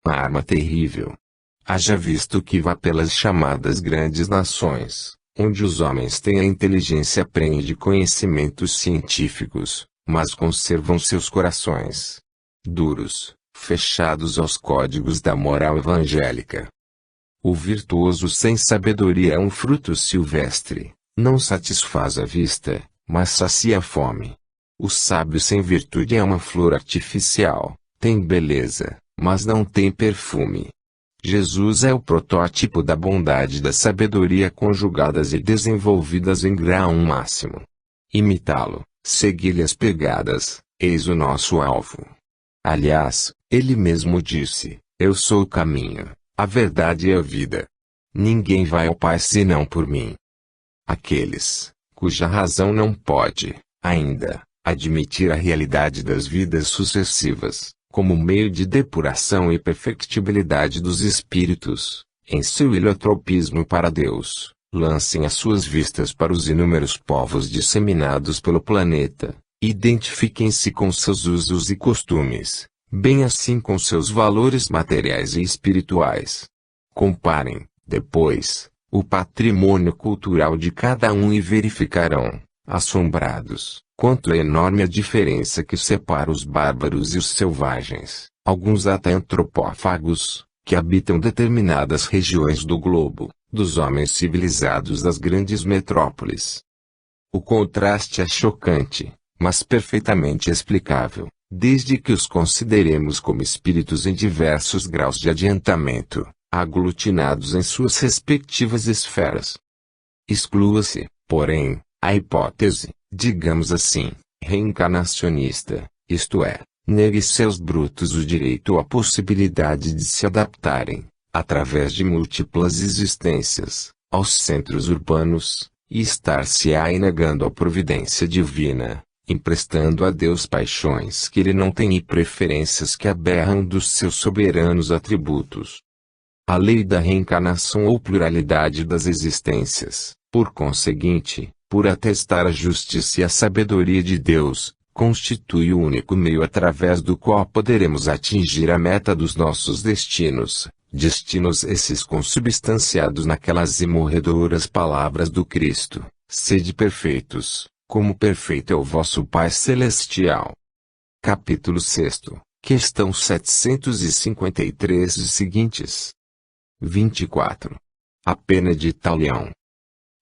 uma arma terrível. Haja visto que vá pelas chamadas grandes nações, onde os homens têm a inteligência prenhe de conhecimentos científicos, mas conservam seus corações duros, fechados aos códigos da moral evangélica. O virtuoso sem sabedoria é um fruto silvestre, não satisfaz a vista, mas sacia a fome. O sábio sem virtude é uma flor artificial, tem beleza, mas não tem perfume. Jesus é o protótipo da bondade e da sabedoria conjugadas e desenvolvidas em grau máximo. Imitá-lo, seguir-lhe as pegadas, eis o nosso alvo. Aliás, ele mesmo disse: Eu sou o caminho, a verdade e a vida. Ninguém vai ao Pai senão por mim. Aqueles cuja razão não pode, ainda, admitir a realidade das vidas sucessivas, como meio de depuração e perfectibilidade dos espíritos, em seu heliotropismo para Deus, lancem as suas vistas para os inúmeros povos disseminados pelo planeta, identifiquem-se com seus usos e costumes, bem assim com seus valores materiais e espirituais. Comparem, depois, o patrimônio cultural de cada um e verificarão, assombrados, quanto é enorme a diferença que separa os bárbaros e os selvagens, alguns até antropófagos, que habitam determinadas regiões do globo, dos homens civilizados das grandes metrópoles. O contraste é chocante, mas perfeitamente explicável, desde que os consideremos como espíritos em diversos graus de adiantamento, aglutinados em suas respectivas esferas. Exclua-se, porém, a hipótese, digamos assim, reencarnacionista, isto é, negue seus brutos o direito ou a possibilidade de se adaptarem, através de múltiplas existências, aos centros urbanos, e estar-se-á negando a providência divina, emprestando a Deus paixões que ele não tem e preferências que aberram dos seus soberanos atributos. A lei da reencarnação ou pluralidade das existências, por conseguinte, por atestar a justiça e a sabedoria de Deus, constitui o único meio através do qual poderemos atingir a meta dos nossos destinos, destinos esses consubstanciados naquelas imorredoras palavras do Cristo: sede perfeitos, como perfeito é o vosso Pai Celestial. Capítulo 6, questão 753 e seguintes. 24. A pena de talião.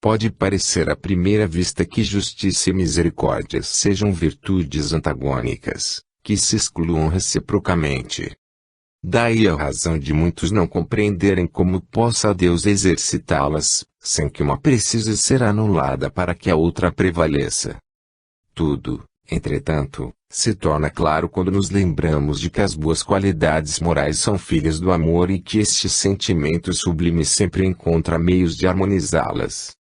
Pode parecer à primeira vista que justiça e misericórdia sejam virtudes antagônicas, que se excluam reciprocamente. Daí a razão de muitos não compreenderem como possa Deus exercitá-las, sem que uma precise ser anulada para que a outra prevaleça. Tudo, entretanto, se torna claro quando nos lembramos de que as boas qualidades morais são filhas do amor e que este sentimento sublime sempre encontra meios de harmonizá-las.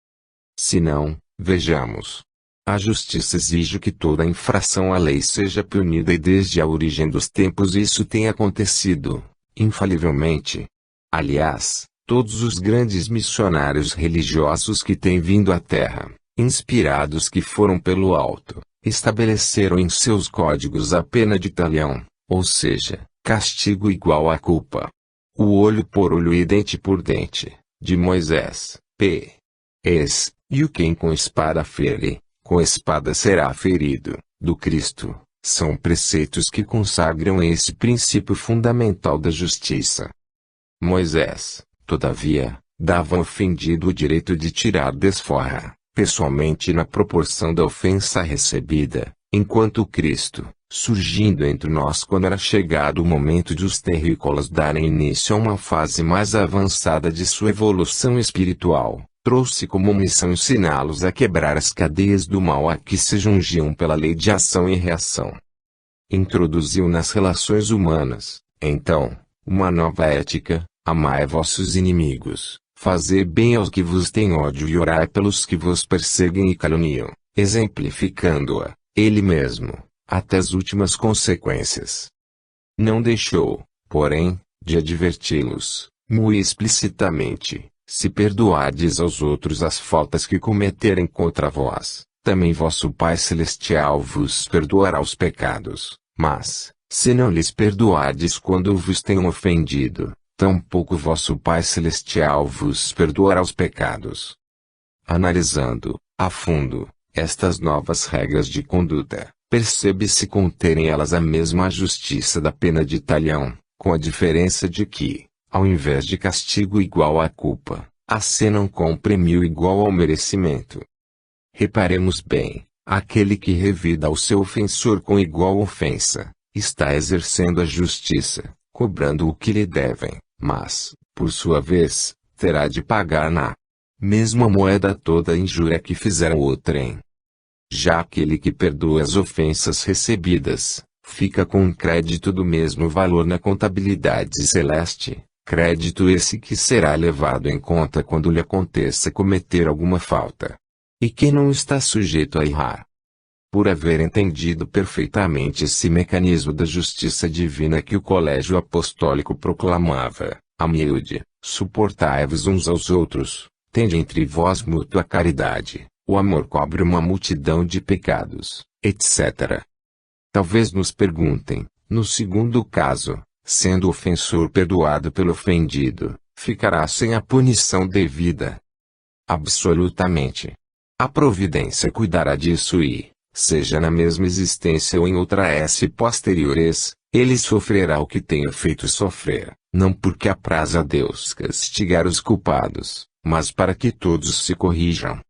Se não, vejamos. A justiça exige que toda infração à lei seja punida e desde a origem dos tempos isso tem acontecido, infalivelmente. Aliás, todos os grandes missionários religiosos que têm vindo à Terra, inspirados que foram pelo alto, estabeleceram em seus códigos a pena de talião, ou seja, castigo igual à culpa. O olho por olho e dente por dente, de Moisés, p. Es, e o quem com espada fere, com espada será ferido, do Cristo, são preceitos que consagram esse princípio fundamental da justiça. Moisés, todavia, dava ao ofendido o direito de tirar desforra, pessoalmente na proporção da ofensa recebida, enquanto Cristo, surgindo entre nós quando era chegado o momento de os terrícolas darem início a uma fase mais avançada de sua evolução espiritual, trouxe como missão ensiná-los a quebrar as cadeias do mal a que se jungiam pela lei de ação e reação. Introduziu nas relações humanas, então, uma nova ética: amai vossos inimigos, fazei bem aos que vos têm ódio e orai pelos que vos perseguem e caluniam, exemplificando-a, ele mesmo, até as últimas consequências. Não deixou, porém, de adverti-los, muito explicitamente: se perdoardes aos outros as faltas que cometerem contra vós, também vosso Pai Celestial vos perdoará os pecados. Mas, Se não lhes perdoardes quando vos tenham ofendido, tampouco vosso Pai Celestial vos perdoará os pecados. Analisando, a fundo, estas novas regras de conduta, percebe-se conterem elas a mesma justiça da pena de talhão, com a diferença de que, ao invés de castigo igual à culpa, acenam com prêmio igual ao merecimento. Reparemos bem, aquele que revida ao seu ofensor com igual ofensa, está exercendo a justiça, cobrando o que lhe devem, mas, por sua vez, terá de pagar na mesma moeda toda a injúria que fizer ao outrem. Já aquele que perdoa as ofensas recebidas, fica com um crédito do mesmo valor na contabilidade celeste, crédito esse que será levado em conta quando lhe aconteça cometer alguma falta. E quem não está sujeito a errar? Por haver entendido perfeitamente esse mecanismo da justiça divina que o Colégio Apostólico proclamava, a miúde, suportai-vos uns aos outros, tende entre vós mútua caridade, o amor cobre uma multidão de pecados, etc. Talvez nos perguntem, no segundo caso, sendo o ofensor perdoado pelo ofendido, ficará sem a punição devida? Absolutamente. A providência cuidará disso e, seja na mesma existência ou em outra S posteriores, ele sofrerá o que tenha feito sofrer, não porque apraz a Deus castigar os culpados, mas para que todos se corrijam,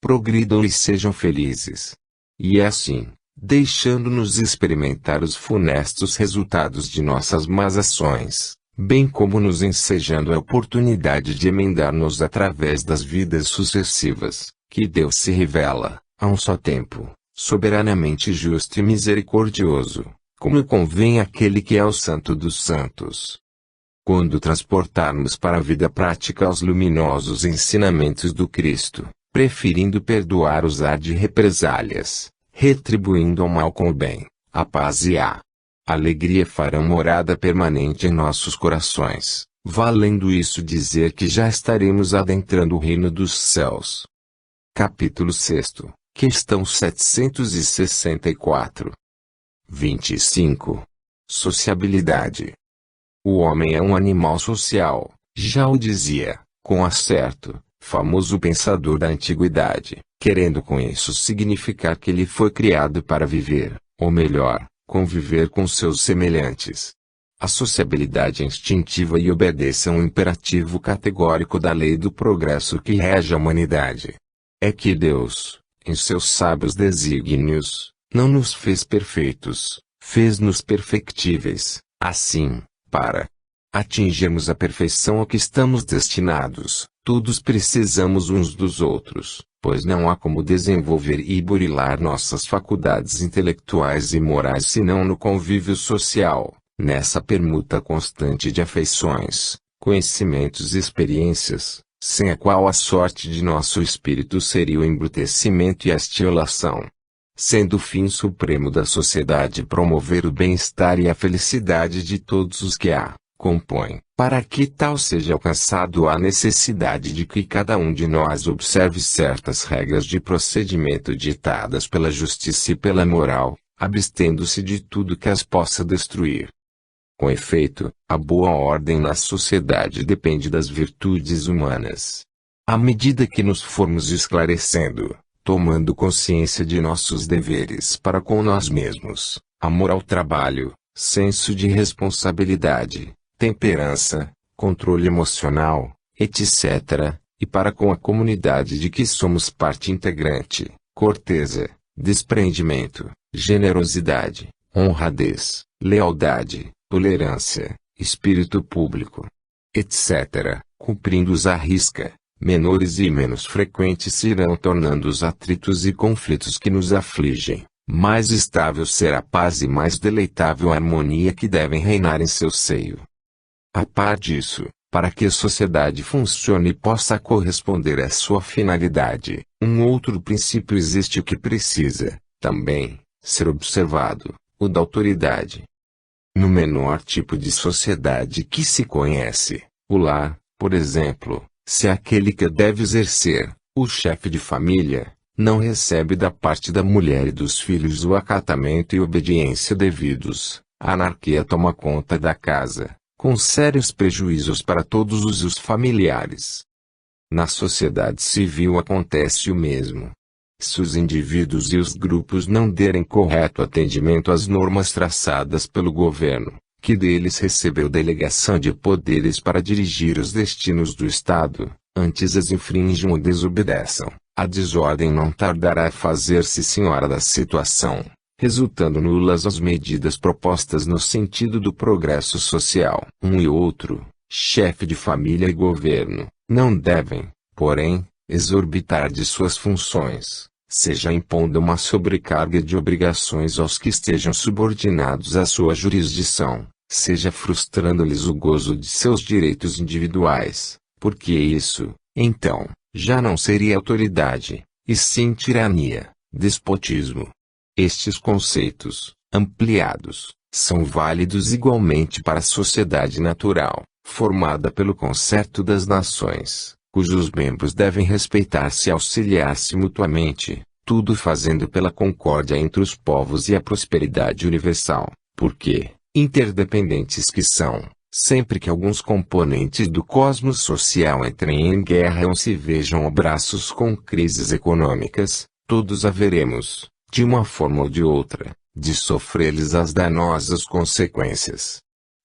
progridam e sejam felizes. E é assim, deixando-nos experimentar os funestos resultados de nossas más ações, bem como nos ensejando a oportunidade de emendar-nos através das vidas sucessivas, que Deus se revela, a um só tempo, soberanamente justo e misericordioso, como convém àquele que é o Santo dos Santos. Quando transportarmos para a vida prática os luminosos ensinamentos do Cristo, preferindo perdoar usar de represálias, retribuindo o mal com o bem, a paz e a alegria farão morada permanente em nossos corações, valendo isso dizer que já estaremos adentrando o reino dos céus. Capítulo 6, questão 764. 25. Sociabilidade. O homem é um animal social, já o dizia, com acerto, famoso pensador da antiguidade, querendo com isso significar que ele foi criado para viver, ou melhor, conviver com seus semelhantes. A sociabilidade é instintiva e obedece a um imperativo categórico da lei do progresso que rege a humanidade. É que Deus, em seus sábios desígnios, não nos fez perfeitos, fez-nos perfectíveis, assim, para atingirmos a perfeição a que estamos destinados, todos precisamos uns dos outros, pois não há como desenvolver e burilar nossas faculdades intelectuais e morais senão no convívio social, nessa permuta constante de afeições, conhecimentos e experiências, sem a qual a sorte de nosso espírito seria o embrutecimento e a estilação. Sendo o fim supremo da sociedade promover o bem-estar e a felicidade de todos os que a compõem. Para que tal seja alcançado há necessidade de que cada um de nós observe certas regras de procedimento ditadas pela justiça e pela moral, abstendo-se de tudo que as possa destruir. Com efeito, a boa ordem na sociedade depende das virtudes humanas. À medida que nos formos esclarecendo, tomando consciência de nossos deveres para com nós mesmos, amor ao trabalho, senso de responsabilidade, temperança, controle emocional, etc., e para com a comunidade de que somos parte integrante, corteza, desprendimento, generosidade, honradez, lealdade, tolerância, espírito público, etc., cumprindo-os à risca, menores e menos frequentes se irão tornando os atritos e conflitos que nos afligem, mais estável será a paz e mais deleitável a harmonia que devem reinar em seu seio. A par disso, para que a sociedade funcione e possa corresponder à sua finalidade, um outro princípio existe que precisa, também, ser observado, o da autoridade. No menor tipo de sociedade que se conhece, o lar, por exemplo, se aquele que deve exercer, o chefe de família, não recebe da parte da mulher e dos filhos o acatamento e obediência devidos, a anarquia toma conta da casa, com sérios prejuízos para todos os familiares. Na sociedade civil acontece o mesmo. Se os indivíduos e os grupos não derem correto atendimento às normas traçadas pelo governo, que deles recebeu delegação de poderes para dirigir os destinos do Estado, antes as infringam ou desobedeçam, a desordem não tardará a fazer-se senhora da situação, resultando nulas as medidas propostas no sentido do progresso social. Um e outro, chefe de família e governo, não devem, porém, exorbitar de suas funções, seja impondo uma sobrecarga de obrigações aos que estejam subordinados à sua jurisdição, seja frustrando-lhes o gozo de seus direitos individuais, porque isso, então, já não seria autoridade, e sim tirania, despotismo. Estes conceitos, ampliados, são válidos igualmente para a sociedade natural, formada pelo concerto das nações, cujos membros devem respeitar-se e auxiliar-se mutuamente, tudo fazendo pela concórdia entre os povos e a prosperidade universal, porque, interdependentes que são, sempre que alguns componentes do cosmos social entrem em guerra ou se vejam a braços com crises econômicas, todos haveremos, de uma forma ou de outra, de sofrer-lhes as danosas consequências.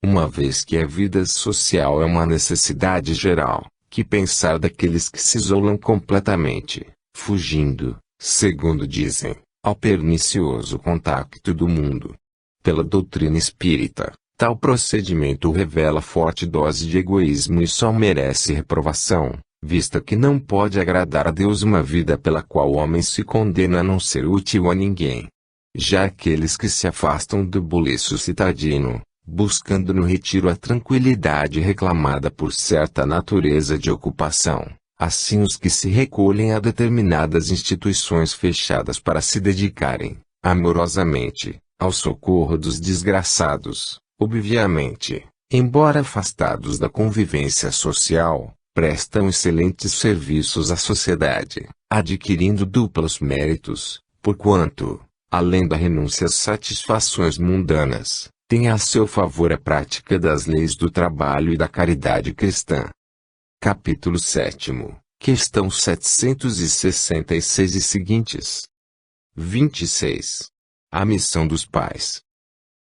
Uma vez que a vida social é uma necessidade geral, que pensar daqueles que se isolam completamente, fugindo, segundo dizem, ao pernicioso contacto do mundo. Pela doutrina espírita, tal procedimento revela forte dose de egoísmo e só merece reprovação, vista que não pode agradar a Deus uma vida pela qual o homem se condena a não ser útil a ninguém. Já aqueles que se afastam do buliço citadino, buscando no retiro a tranquilidade reclamada por certa natureza de ocupação, assim os que se recolhem a determinadas instituições fechadas para se dedicarem, amorosamente, ao socorro dos desgraçados, obviamente, embora afastados da convivência social, prestam excelentes serviços à sociedade, adquirindo duplos méritos, porquanto, além da renúncia às satisfações mundanas, tem a seu favor a prática das leis do trabalho e da caridade cristã. Capítulo 7, questão 766 e seguintes. 26. A missão dos pais.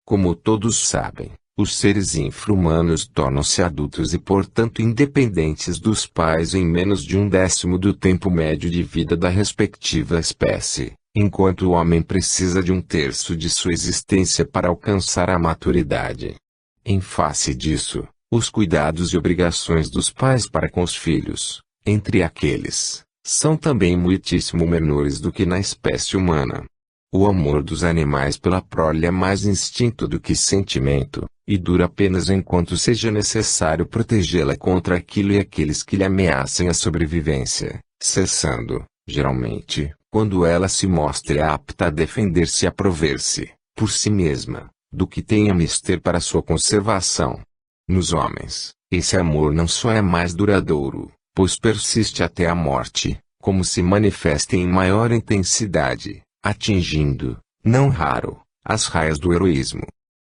Como todos sabem, os seres infra-humanos tornam-se adultos e portanto independentes dos pais em menos de 1/10 do tempo médio de vida da respectiva espécie, enquanto o homem precisa de 1/3 de sua existência para alcançar a maturidade. Em face disso, os cuidados e obrigações dos pais para com os filhos, entre aqueles, são também muitíssimo menores do que na espécie humana. O amor dos animais pela prole é mais instinto do que sentimento, e dura apenas enquanto seja necessário protegê-la contra aquilo e aqueles que lhe ameacem a sobrevivência, cessando, geralmente, quando ela se mostre apta a defender-se e a prover-se, por si mesma, do que tenha mister para sua conservação. Nos homens, esse amor não só é mais duradouro, pois persiste até a morte, como se manifesta em maior intensidade, atingindo, não raro, as raias do heroísmo.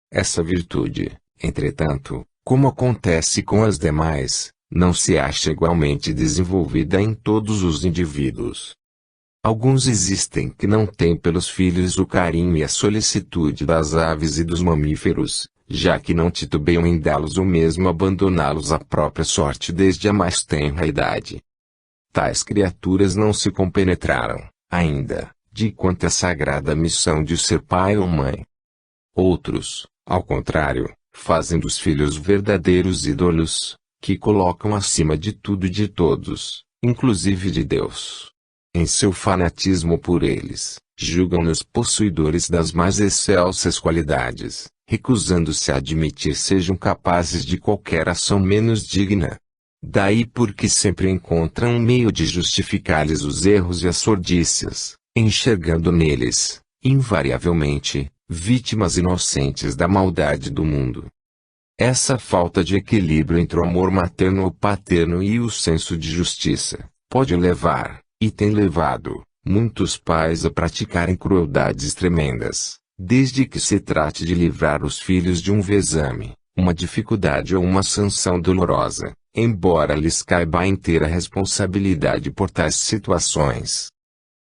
Essa virtude, entretanto, como acontece com as demais, não se acha igualmente desenvolvida em todos os indivíduos. Alguns existem que não têm pelos filhos o carinho e a solicitude das aves e dos mamíferos, já que não titubeiam em dá-los ou mesmo abandoná-los à própria sorte desde a mais tenra idade. Tais criaturas não se compenetraram, ainda, de quanto é sagrada missão de ser pai ou mãe. Outros, ao contrário, fazem dos filhos verdadeiros ídolos, que colocam acima de tudo e de todos, inclusive de Deus. Em seu fanatismo por eles, julgam-nos possuidores das mais excelsas qualidades, recusando-se a admitir sejam capazes de qualquer ação menos digna. Daí porque sempre encontram um meio de justificar-lhes os erros e as sordícias, enxergando neles, invariavelmente, vítimas inocentes da maldade do mundo. Essa falta de equilíbrio entre o amor materno ou paterno e o senso de justiça, pode levar, e tem levado, muitos pais a praticarem crueldades tremendas, Desde que se trate de livrar os filhos de um vexame, uma dificuldade ou uma sanção dolorosa, embora lhes caiba a inteira responsabilidade por tais situações.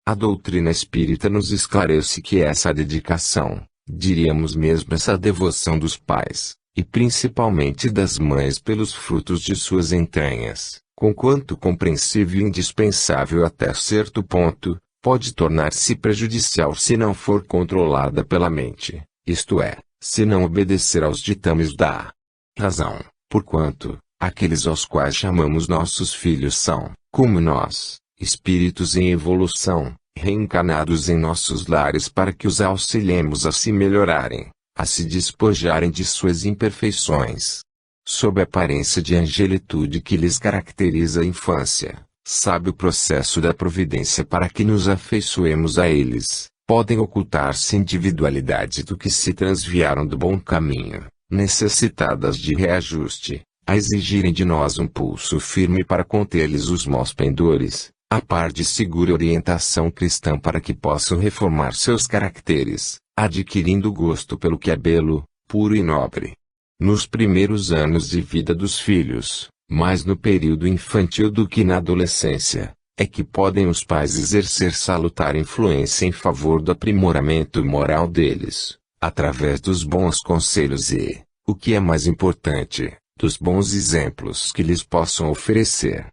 A doutrina espírita nos esclarece que essa dedicação, diríamos mesmo essa devoção dos pais, e principalmente das mães pelos frutos de suas entranhas, conquanto compreensível e indispensável até certo ponto, pode tornar-se prejudicial se não for controlada pela mente, isto é, se não obedecer aos ditames da razão, porquanto, aqueles aos quais chamamos nossos filhos são, como nós, espíritos em evolução, reencarnados em nossos lares para que os auxiliemos a se melhorarem, a se despojarem de suas imperfeições. Sob a aparência de angelitude que lhes caracteriza a infância, sabe o processo da providência para que nos afeiçoemos a eles, podem ocultar-se individualidades do que se transviaram do bom caminho, necessitadas de reajuste, a exigirem de nós um pulso firme para conter-lhes os maus pendores, a par de segura orientação cristã para que possam reformar seus caracteres, adquirindo gosto pelo que é belo, puro e nobre. Nos primeiros anos de vida dos filhos, mais no período infantil do que na adolescência, é que podem os pais exercer salutar influência em favor do aprimoramento moral deles, através dos bons conselhos e, o que é mais importante, dos bons exemplos que lhes possam oferecer.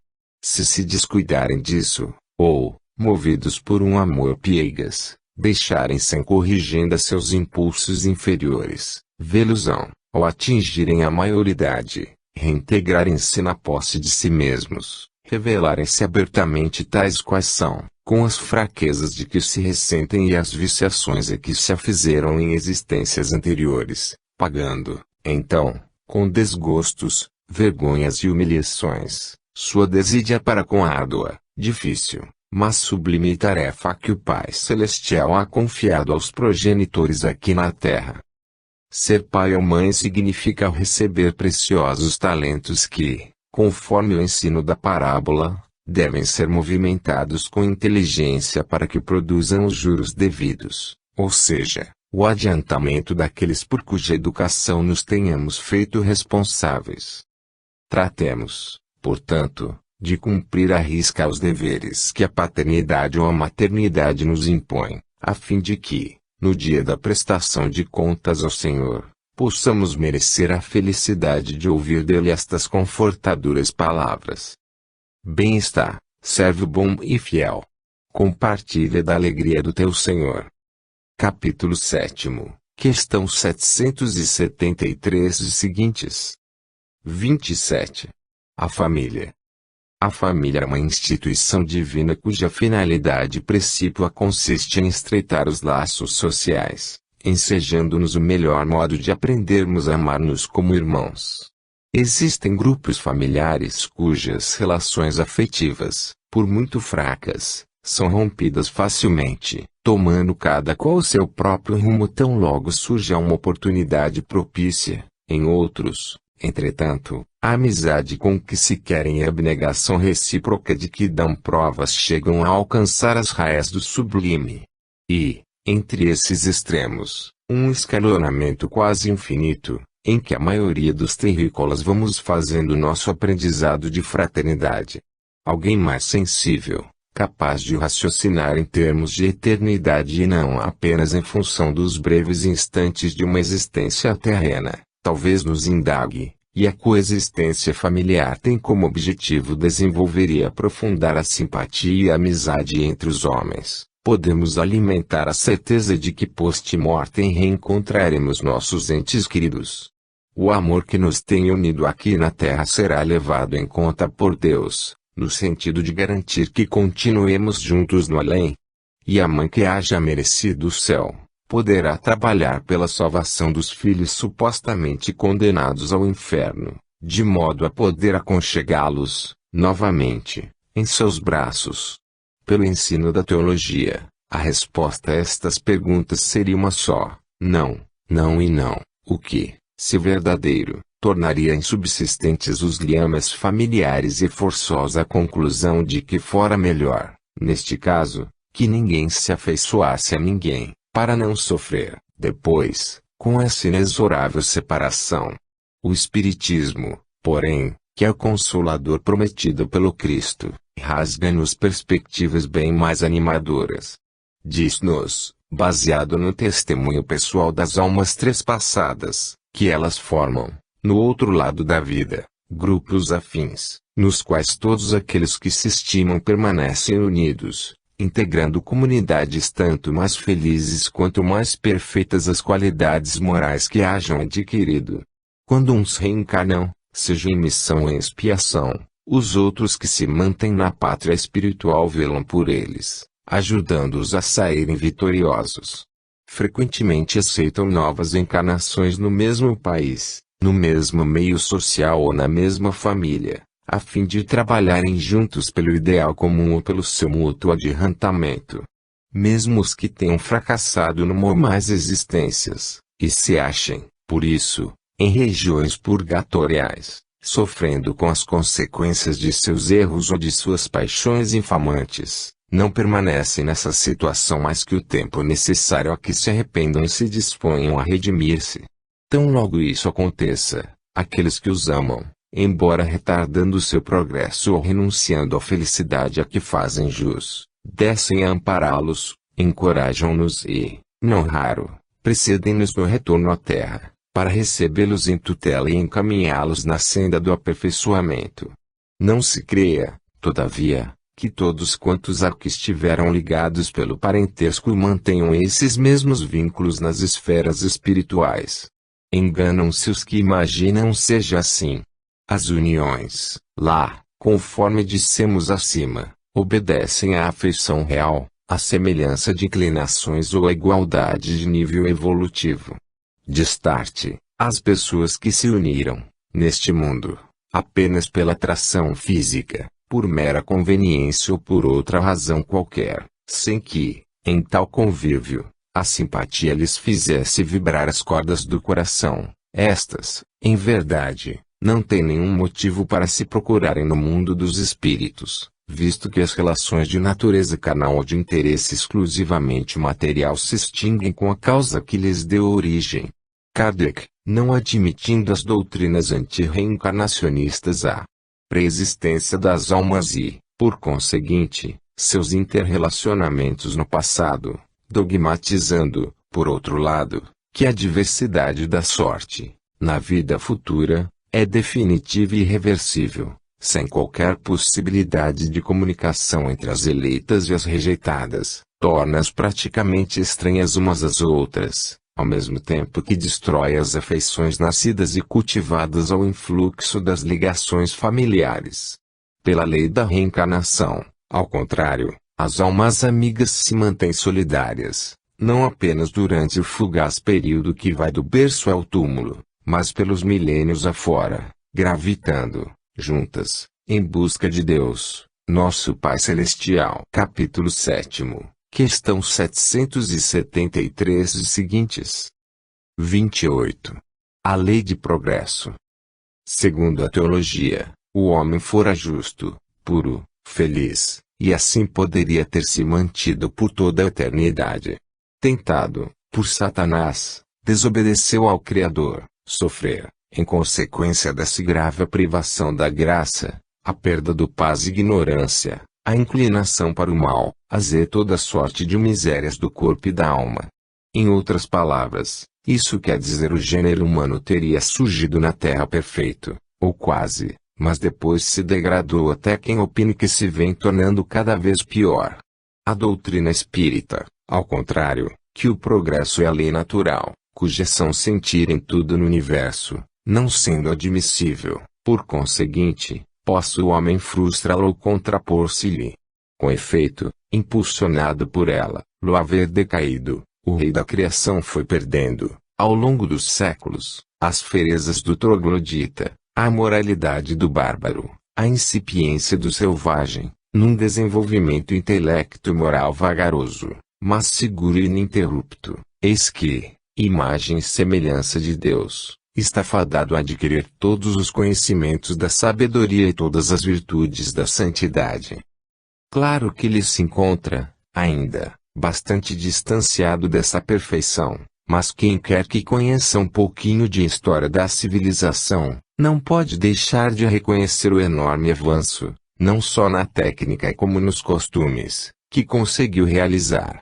Se se descuidarem disso, ou, movidos por um amor piegas, deixarem sem corrigenda seus impulsos inferiores, vê-los-ão, ao atingirem a maioridade, reintegrarem-se na posse de si mesmos, revelarem-se abertamente tais quais são, com as fraquezas de que se ressentem e as viciações a que se afizeram em existências anteriores, pagando, então, com desgostos, vergonhas e humilhações, sua desídia para com a árdua, difícil, mas sublime tarefa que o Pai Celestial ha confiado aos progenitores aqui na terra. Ser pai ou mãe significa receber preciosos talentos que, conforme o ensino da parábola, devem ser movimentados com inteligência para que produzam os juros devidos, ou seja, o adiantamento daqueles por cuja educação nos tenhamos feito responsáveis. Tratemos, portanto, de cumprir à risca os deveres que a paternidade ou a maternidade nos impõe, a fim de que, no dia da prestação de contas ao Senhor, possamos merecer a felicidade de ouvir dele estas confortadoras palavras. Bem está, servo bom e fiel. Compartilha da alegria do teu Senhor. Capítulo 7, questão 773 e seguintes. 27. A família. A família é uma instituição divina cuja finalidade principal consiste em estreitar os laços sociais, ensejando-nos o melhor modo de aprendermos a amar-nos como irmãos. Existem grupos familiares cujas relações afetivas, por muito fracas, são rompidas facilmente, tomando cada qual seu próprio rumo tão logo surge uma oportunidade propícia. Em outros, entretanto, a amizade com que se querem e a abnegação recíproca de que dão provas chegam a alcançar as raias do sublime. E, entre esses extremos, um escalonamento quase infinito, em que a maioria dos terrícolas vamos fazendo nosso aprendizado de fraternidade. Alguém mais sensível, capaz de raciocinar em termos de eternidade e não apenas em função dos breves instantes de uma existência terrena, talvez nos indague: e a coexistência familiar tem como objetivo desenvolver e aprofundar a simpatia e a amizade entre os homens. Podemos alimentar a certeza de que post-mortem reencontraremos nossos entes queridos. O amor que nos tem unido aqui na terra será levado em conta por Deus, no sentido de garantir que continuemos juntos no além. E a mãe que haja merecido o céu, poderá trabalhar pela salvação dos filhos supostamente condenados ao inferno, de modo a poder aconchegá-los, novamente, em seus braços. Pelo ensino da teologia, a resposta a estas perguntas seria uma só: não, não e não, o que, se verdadeiro, tornaria insubsistentes os liames familiares e forçosa a conclusão de que fora melhor, neste caso, que ninguém se afeiçoasse a ninguém, para não sofrer, depois, com essa inexorável separação. O Espiritismo, porém, que é o Consolador prometido pelo Cristo, rasga-nos perspectivas bem mais animadoras. Diz-nos, baseado no testemunho pessoal das almas trespassadas, que elas formam, no outro lado da vida, grupos afins, nos quais todos aqueles que se estimam permanecem unidos, integrando comunidades tanto mais felizes quanto mais perfeitas as qualidades morais que hajam adquirido. Quando uns reencarnam, seja em missão ou em expiação, os outros que se mantêm na pátria espiritual velam por eles, ajudando-os a saírem vitoriosos. Frequentemente aceitam novas encarnações no mesmo país, no mesmo meio social ou na mesma família, a fim de trabalharem juntos pelo ideal comum ou pelo seu mútuo adiantamento. Mesmo os que tenham fracassado numa ou mais existências, e se achem, por isso, em regiões purgatoriais, sofrendo com as consequências de seus erros ou de suas paixões infamantes, não permanecem nessa situação mais que o tempo necessário a que se arrependam e se disponham a redimir-se. Tão logo isso aconteça, aqueles que os amam, embora retardando seu progresso ou renunciando à felicidade a que fazem jus, descem a ampará-los, encorajam-nos e, não raro, precedem-nos no retorno à terra, para recebê-los em tutela e encaminhá-los na senda do aperfeiçoamento. Não se creia, todavia, que todos quantos a que estiveram ligados pelo parentesco mantenham esses mesmos vínculos nas esferas espirituais. Enganam-se os que imaginam seja assim. As uniões, lá, conforme dissemos acima, obedecem à afeição real, à semelhança de inclinações ou à igualdade de nível evolutivo. Destarte, as pessoas que se uniram, neste mundo, apenas pela atração física, por mera conveniência ou por outra razão qualquer, sem que, em tal convívio, a simpatia lhes fizesse vibrar as cordas do coração, estas, em verdade, não têm nenhum motivo para se procurarem no mundo dos espíritos, visto que as relações de natureza carnal ou de interesse exclusivamente material se extinguem com a causa que lhes deu origem. Kardec, não admitindo as doutrinas antirreencarnacionistas a preexistência das almas e, por conseguinte, seus interrelacionamentos no passado, dogmatizando, por outro lado, que a diversidade da sorte, na vida futura, é definitiva e irreversível, sem qualquer possibilidade de comunicação entre as eleitas e as rejeitadas, torna-as praticamente estranhas umas às outras, ao mesmo tempo que destrói as afeições nascidas e cultivadas ao influxo das ligações familiares. Pela lei da reencarnação, ao contrário, as almas amigas se mantêm solidárias, não apenas durante o fugaz período que vai do berço ao túmulo, mas pelos milênios afora, gravitando, juntas, em busca de Deus, nosso Pai Celestial. Capítulo 7. Questão 773 e seguintes. 28. A lei de progresso. Segundo a teologia, o homem fora justo, puro, feliz, e assim poderia ter se mantido por toda a eternidade. Tentado, por Satanás, desobedeceu ao Criador, sofrer, em consequência dessa grave privação da graça, a perda do paz e ignorância, a inclinação para o mal, toda sorte de misérias do corpo e da alma. Em outras palavras, isso quer dizer o gênero humano teria surgido na Terra perfeito, ou quase, mas depois se degradou até quem opine que se vem tornando cada vez pior. A doutrina espírita, ao contrário, que o progresso é a lei natural, cuja ação sentir em tudo no universo, não sendo admissível, por conseguinte, possa o homem frustrá-la ou contrapor-se-lhe. Com efeito, impulsionado por ela, no haver decaído, o rei da criação foi perdendo, ao longo dos séculos, as ferezas do troglodita, a moralidade do bárbaro, a incipiência do selvagem, num desenvolvimento intelecto e moral vagaroso, mas seguro e ininterrupto. Eis que, imagem e semelhança de Deus, está fadado a adquirir todos os conhecimentos da sabedoria e todas as virtudes da santidade. Claro que ele se encontra, ainda, bastante distanciado dessa perfeição, Mas quem quer que conheça um pouquinho de história da civilização, não pode deixar de reconhecer o enorme avanço, não só na técnica como nos costumes, que conseguiu realizar.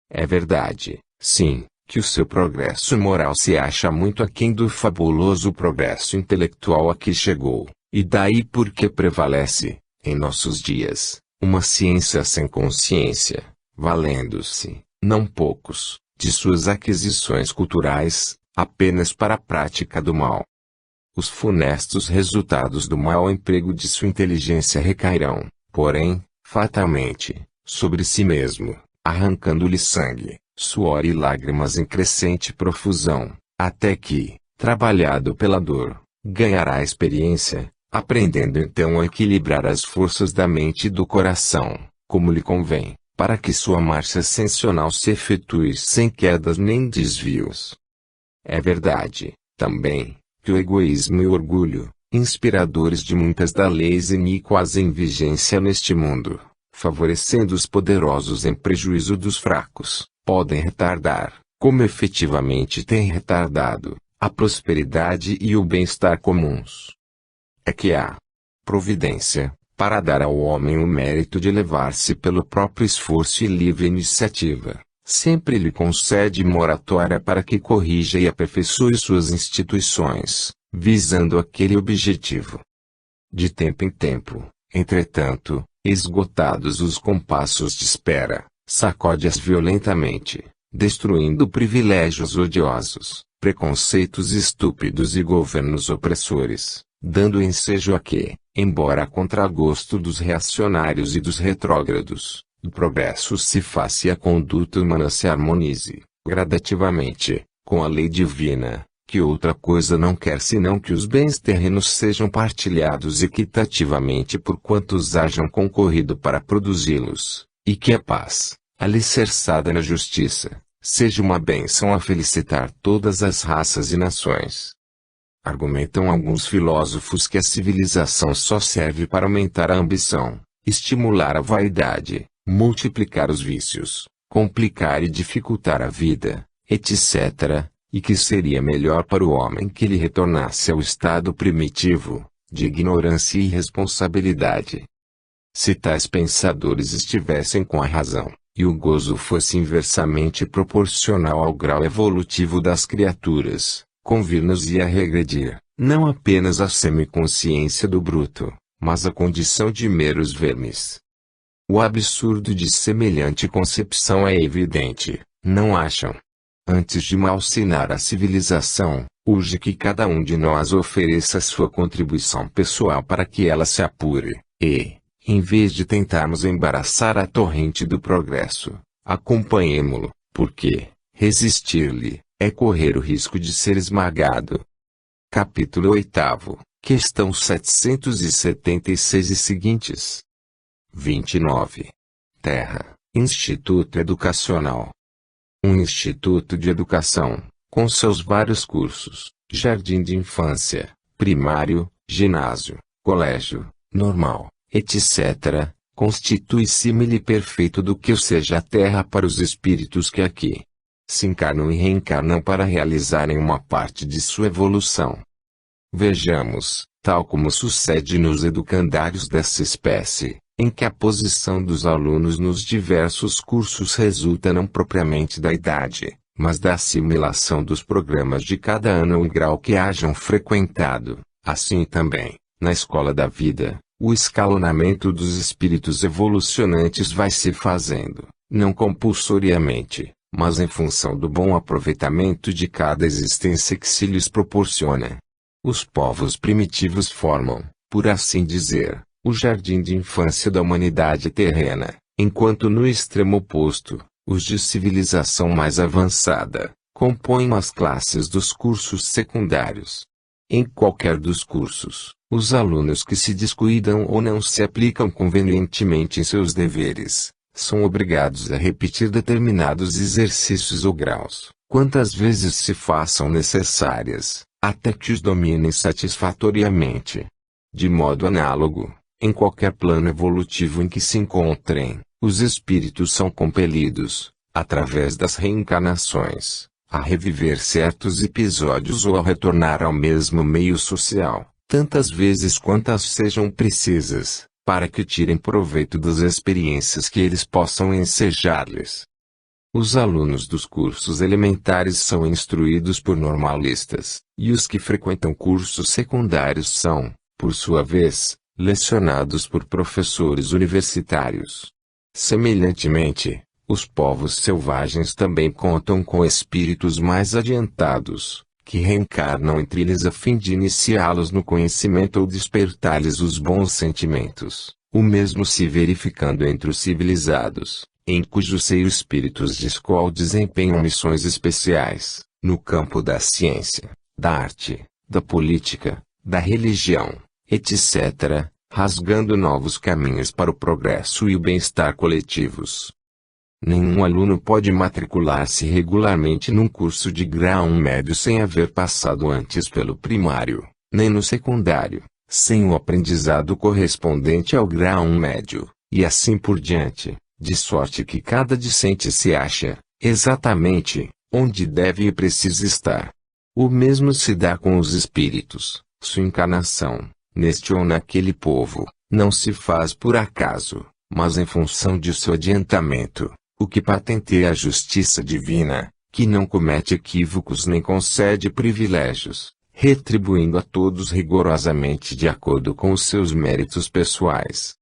É verdade, sim, que o seu progresso moral se acha muito aquém do fabuloso progresso intelectual a que chegou, e daí porque prevalece, em nossos dias, uma ciência sem consciência, valendo-se, não poucos, de suas aquisições culturais, apenas para a prática do mal. Os funestos resultados do mau emprego de sua inteligência recairão, porém, fatalmente, sobre si mesmo, arrancando-lhe sangue, suor e lágrimas em crescente profusão, até que, trabalhado pela dor, ganhará experiência, aprendendo então a equilibrar as forças da mente e do coração, como lhe convém, para que sua marcha ascensional se efetue sem quedas nem desvios. É verdade, também, que o egoísmo e o orgulho, inspiradores de muitas das leis iníquas em vigência neste mundo, favorecendo os poderosos em prejuízo dos fracos, podem retardar, como efetivamente têm retardado, a prosperidade e o bem-estar comuns. É que a providência, para dar ao homem o mérito de elevar-se pelo próprio esforço e livre iniciativa, sempre lhe concede moratória para que corrija e aperfeiçoe suas instituições, visando aquele objetivo. De tempo em tempo, entretanto, esgotados os compassos de espera, sacode-as violentamente, destruindo privilégios odiosos, preconceitos estúpidos e governos opressores, dando ensejo a que, embora a contragosto dos reacionários e dos retrógrados, o progresso se faça e a conduta humana se harmonize, gradativamente, com a lei divina, que outra coisa não quer senão que os bens terrenos sejam partilhados equitativamente por quantos hajam concorrido para produzi-los, e que a paz, alicerçada na justiça, seja uma bênção a felicitar todas as raças e nações. Argumentam alguns filósofos que a civilização só serve para aumentar a ambição, estimular a vaidade, multiplicar os vícios, complicar e dificultar a vida, etc., e que seria melhor para o homem que ele retornasse ao estado primitivo, de ignorância e irresponsabilidade. Se tais pensadores estivessem com a razão, e o gozo fosse inversamente proporcional ao grau evolutivo das criaturas, convir-nos-ia regredir, não apenas a semiconsciência do bruto, mas a condição de meros vermes. O absurdo de semelhante concepção é evidente, não acham? Antes de malsinar a civilização, urge que cada um de nós ofereça sua contribuição pessoal para que ela se apure, e, em vez de tentarmos embaraçar a torrente do progresso, acompanhemo-lo, porque, resistir-lhe, é correr o risco de ser esmagado. Capítulo 8, questão 776 e seguintes. 29. Terra, Instituto Educacional. Um instituto de educação, com seus vários cursos, jardim de infância, primário, ginásio, colégio, normal, etc., constitui símile perfeito do que seja a terra para os espíritos que aqui se encarnam e reencarnam para realizarem uma parte de sua evolução. Vejamos, tal como sucede nos educandários dessa espécie, em que a posição dos alunos nos diversos cursos resulta não propriamente da idade, mas da assimilação dos programas de cada ano ao grau que hajam frequentado. Assim também, na escola da vida, o escalonamento dos espíritos evolucionantes vai se fazendo, não compulsoriamente, mas em função do bom aproveitamento de cada existência que se lhes proporciona. Os povos primitivos formam, por assim dizer, o jardim de infância da humanidade terrena, enquanto no extremo oposto, os de civilização mais avançada, compõem as classes dos cursos secundários. Em qualquer dos cursos, os alunos que se descuidam ou não se aplicam convenientemente em seus deveres, são obrigados a repetir determinados exercícios ou graus, quantas vezes se façam necessárias, até que os dominem satisfatoriamente. De modo análogo, em qualquer plano evolutivo em que se encontrem, os espíritos são compelidos, através das reencarnações, a reviver certos episódios ou a retornar ao mesmo meio social, tantas vezes quantas sejam precisas, para que tirem proveito das experiências que eles possam ensejar-lhes. Os alunos dos cursos elementares são instruídos por normalistas, e os que frequentam cursos secundários são, por sua vez, lecionados por professores universitários. Semelhantemente, os povos selvagens também contam com espíritos mais adiantados, que reencarnam entre eles a fim de iniciá-los no conhecimento ou despertar-lhes os bons sentimentos, o mesmo se verificando entre os civilizados, em cujo seio espíritos de escola desempenham missões especiais, no campo da ciência, da arte, da política, da religião, etc., rasgando novos caminhos para o progresso e o bem-estar coletivos. Nenhum aluno pode matricular-se regularmente num curso de grau médio sem haver passado antes pelo primário, nem no secundário, sem o aprendizado correspondente ao grau médio, e assim por diante, de sorte que cada discente se acha, exatamente, onde deve e precisa estar. O mesmo se dá com os espíritos. Sua encarnação, neste ou naquele povo, não se faz por acaso, mas em função de seu adiantamento, o que patenteia a justiça divina, que não comete equívocos nem concede privilégios, retribuindo a todos rigorosamente de acordo com os seus méritos pessoais.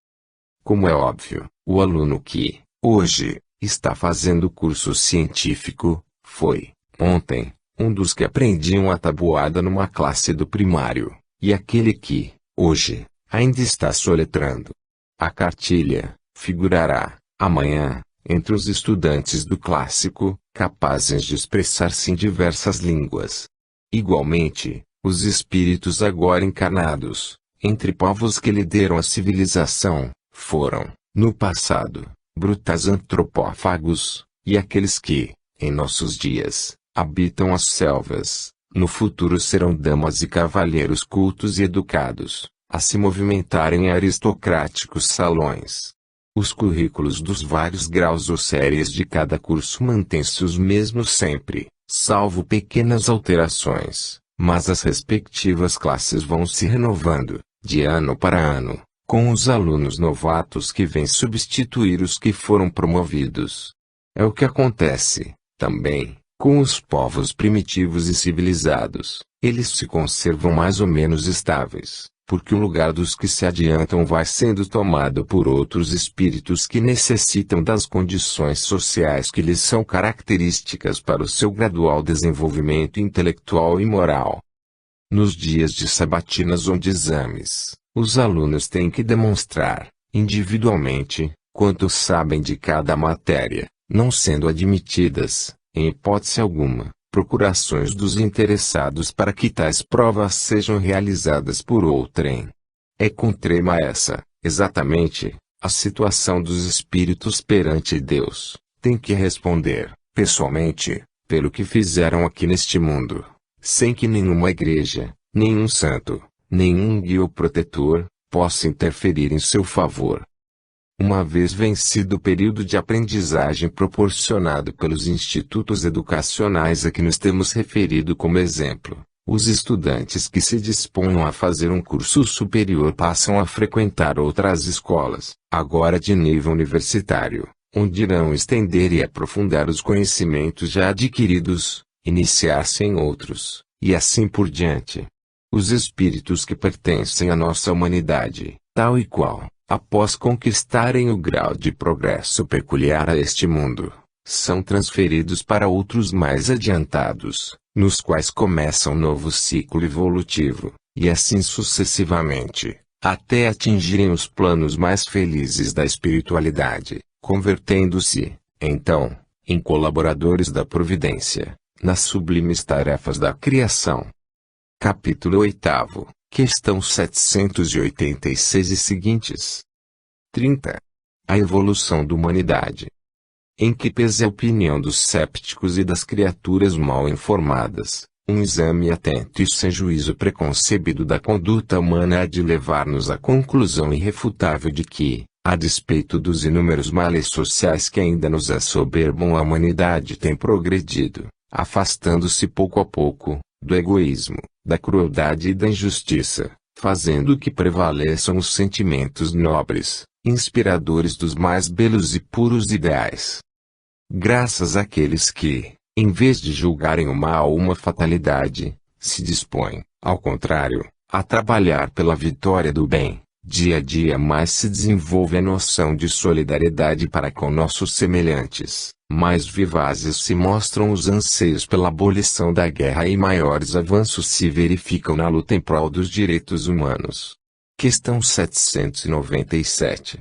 Como é óbvio, o aluno que, hoje, está fazendo curso científico, foi, ontem, um dos que aprendiam a tabuada numa classe do primário, e aquele que, hoje, ainda está soletrando a cartilha, figurará, amanhã, entre os estudantes do clássico, capazes de expressar-se em diversas línguas. Igualmente, os espíritos agora encarnados, entre povos que lideram a civilização, foram, no passado, brutais antropófagos, e aqueles que, em nossos dias, habitam as selvas, no futuro serão damas e cavalheiros cultos e educados, a se movimentarem em aristocráticos salões. Os currículos dos vários graus ou séries de cada curso mantêm-se os mesmos sempre, salvo pequenas alterações, mas as respectivas classes vão se renovando, de ano para ano, com os alunos novatos que vêm substituir os que foram promovidos. É o que acontece, também, com os povos primitivos e civilizados. Eles se conservam mais ou menos estáveis, porque o lugar dos que se adiantam vai sendo tomado por outros espíritos que necessitam das condições sociais que lhes são características para o seu gradual desenvolvimento intelectual e moral. Nos dias de sabatinas ou de exames, os alunos têm que demonstrar, individualmente, quanto sabem de cada matéria, não sendo admitidas, em hipótese alguma, procurações dos interessados para que tais provas sejam realizadas por outrem. É contrema essa, exatamente, a situação dos espíritos perante Deus. Tem que responder, pessoalmente, pelo que fizeram aqui neste mundo, sem que nenhuma igreja, nenhum santo, nenhum guia ou protetor, possa interferir em seu favor. Uma vez vencido o período de aprendizagem proporcionado pelos institutos educacionais a que nos temos referido como exemplo, os estudantes que se disponham a fazer um curso superior passam a frequentar outras escolas, agora de nível universitário, onde irão estender e aprofundar os conhecimentos já adquiridos, iniciar-se em outros, e assim por diante. Os espíritos que pertencem à nossa humanidade, tal e qual, após conquistarem o grau de progresso peculiar a este mundo, são transferidos para outros mais adiantados, nos quais começa um novo ciclo evolutivo, e assim sucessivamente, até atingirem os planos mais felizes da espiritualidade, convertendo-se, então, em colaboradores da providência, nas sublimes tarefas da criação. Capítulo 8. Questão 786 e seguintes. 30. A evolução da humanidade. Em que pese a opinião dos cépticos e das criaturas mal informadas, um exame atento e sem juízo preconcebido da conduta humana há de levar-nos à conclusão irrefutável de que, a despeito dos inúmeros males sociais que ainda nos assoberbam, a humanidade tem progredido, afastando-se pouco a pouco do egoísmo, da crueldade e da injustiça, fazendo que prevaleçam os sentimentos nobres, inspiradores dos mais belos e puros ideais. Graças àqueles que, em vez de julgarem o mal uma fatalidade, se dispõem, ao contrário, a trabalhar pela vitória do bem, dia a dia mais se desenvolve a noção de solidariedade para com nossos semelhantes, mais vivazes se mostram os anseios pela abolição da guerra e maiores avanços se verificam na luta em prol dos direitos humanos. Questão 797.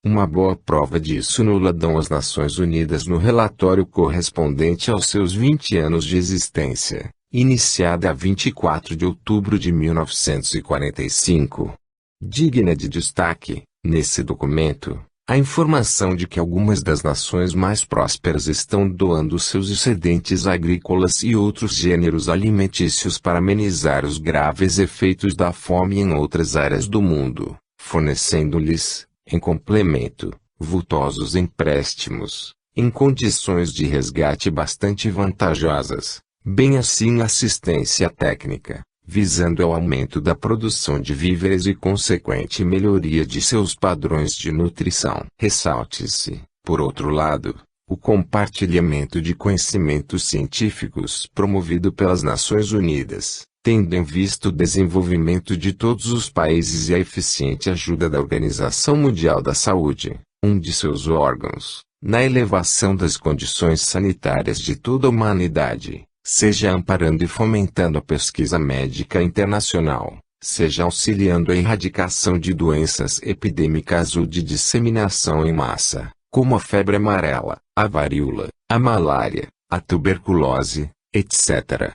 Uma boa prova disso nos dão as Nações Unidas no relatório correspondente aos seus 20 anos de existência, iniciada a 24 de outubro de 1945. Digna de destaque, nesse documento, a informação de que algumas das nações mais prósperas estão doando seus excedentes agrícolas e outros gêneros alimentícios para amenizar os graves efeitos da fome em outras áreas do mundo, fornecendo-lhes, em complemento, vultosos empréstimos, em condições de resgate bastante vantajosas, bem assim assistência técnica, visando ao aumento da produção de víveres e consequente melhoria de seus padrões de nutrição. Ressalte-se, por outro lado, o compartilhamento de conhecimentos científicos promovido pelas Nações Unidas, tendo em vista o desenvolvimento de todos os países e a eficiente ajuda da Organização Mundial da Saúde, um de seus órgãos, na elevação das condições sanitárias de toda a humanidade, seja amparando e fomentando a pesquisa médica internacional, seja auxiliando a erradicação de doenças epidêmicas ou de disseminação em massa, como a febre amarela, a varíola, a malária, a tuberculose, etc.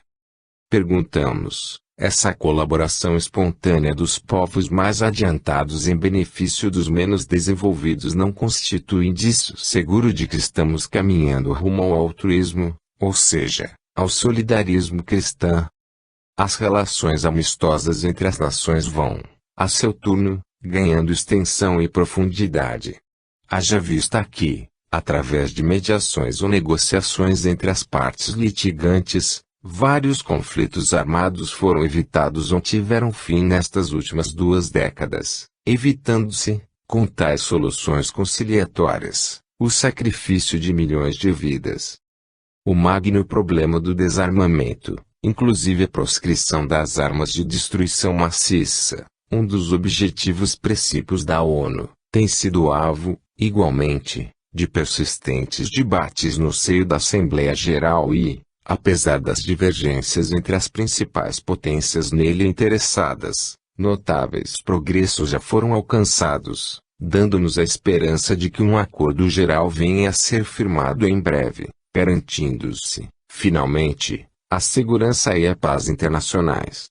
Perguntamos, essa colaboração espontânea dos povos mais adiantados em benefício dos menos desenvolvidos não constitui indício seguro de que estamos caminhando rumo ao altruísmo, ou seja, ao solidarismo cristão? As relações amistosas entre as nações vão, a seu turno, ganhando extensão e profundidade. Haja vista que, através de mediações ou negociações entre as partes litigantes, vários conflitos armados foram evitados ou tiveram fim nestas últimas 2 décadas, evitando-se, com tais soluções conciliatórias, o sacrifício de milhões de vidas. O magno problema do desarmamento, inclusive a proscrição das armas de destruição maciça, um dos objetivos princípios da ONU, tem sido alvo, igualmente, de persistentes debates no seio da Assembleia Geral e, apesar das divergências entre as principais potências nele interessadas, notáveis progressos já foram alcançados, dando-nos a esperança de que um acordo geral venha a ser firmado em breve, garantindo-se, finalmente, a segurança e a paz internacionais.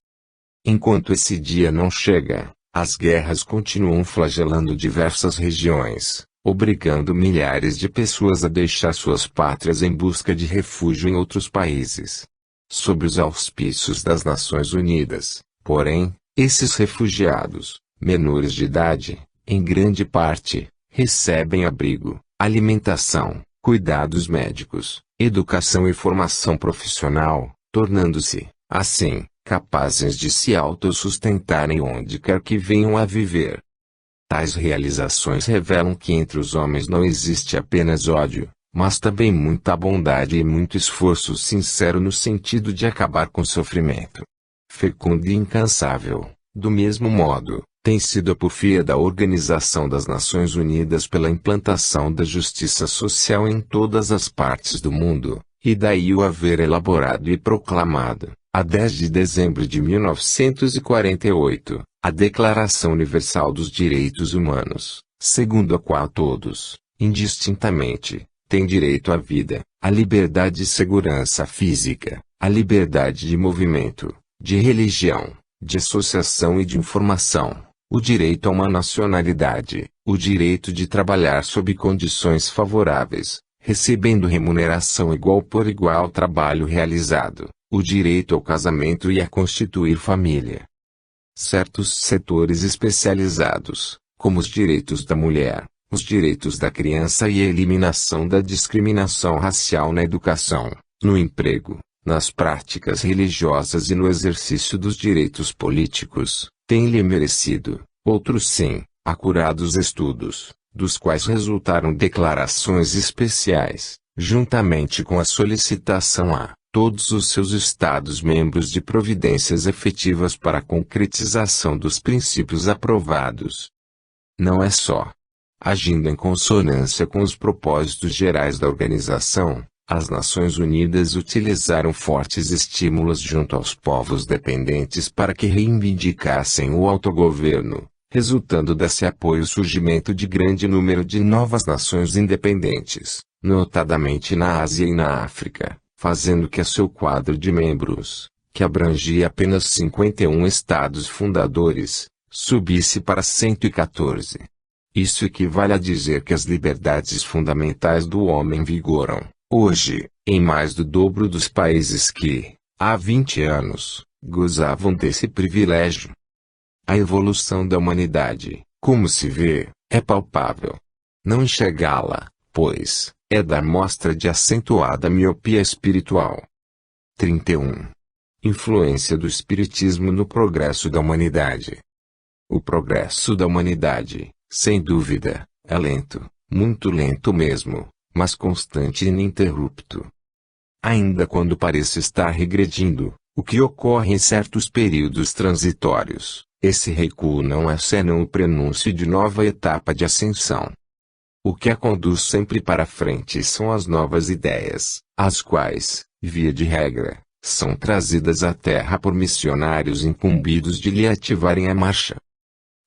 Enquanto esse dia não chega, as guerras continuam flagelando diversas regiões, obrigando milhares de pessoas a deixar suas pátrias em busca de refúgio em outros países. Sob os auspícios das Nações Unidas, porém, esses refugiados, menores de idade, em grande parte, recebem abrigo, alimentação, cuidados médicos, educação e formação profissional, tornando-se, assim, capazes de se autossustentarem onde quer que venham a viver. Tais realizações revelam que entre os homens não existe apenas ódio, mas também muita bondade e muito esforço sincero no sentido de acabar com o sofrimento. Fecundo e incansável, do mesmo modo, tem sido a porfia da Organização das Nações Unidas pela implantação da justiça social em todas as partes do mundo, e daí o haver elaborado e proclamado, a 10 de dezembro de 1948, a Declaração Universal dos Direitos Humanos, segundo a qual todos, indistintamente, têm direito à vida, à liberdade e segurança física, à liberdade de movimento, de religião, de associação e de informação, o direito a uma nacionalidade, o direito de trabalhar sob condições favoráveis, recebendo remuneração igual por igual ao trabalho realizado, o direito ao casamento e a constituir família. Certos setores especializados, como os direitos da mulher, os direitos da criança e a eliminação da discriminação racial na educação, No emprego, nas práticas religiosas e no exercício dos direitos políticos, tem-lhe merecido, outros sim, acurados estudos, dos quais resultaram declarações especiais, juntamente com a solicitação a todos os seus Estados-membros de providências efetivas para a concretização dos princípios aprovados. Não é só agindo em consonância com os propósitos gerais da organização, as Nações Unidas utilizaram fortes estímulos junto aos povos dependentes para que reivindicassem o autogoverno, resultando desse apoio o surgimento de grande número de novas nações independentes, notadamente na Ásia e na África, fazendo que seu quadro de membros, que abrangia apenas 51 estados fundadores, subisse para 114. Isso equivale a dizer que as liberdades fundamentais do homem vigoram, hoje, em mais do dobro dos países que, há 20 anos, gozavam desse privilégio. A evolução da humanidade, como se vê, é palpável. Não enxergá-la, pois, é dar mostra de acentuada miopia espiritual. 31. Influência do Espiritismo no progresso da humanidade. O progresso da humanidade, sem dúvida, é lento, muito lento mesmo, mas constante e ininterrupto. Ainda quando pareça estar regredindo, o que ocorre em certos períodos transitórios, esse recuo não é senão o prenúncio de nova etapa de ascensão. O que a conduz sempre para frente são as novas ideias, as quais, via de regra, são trazidas à Terra por missionários incumbidos de lhe ativarem a marcha.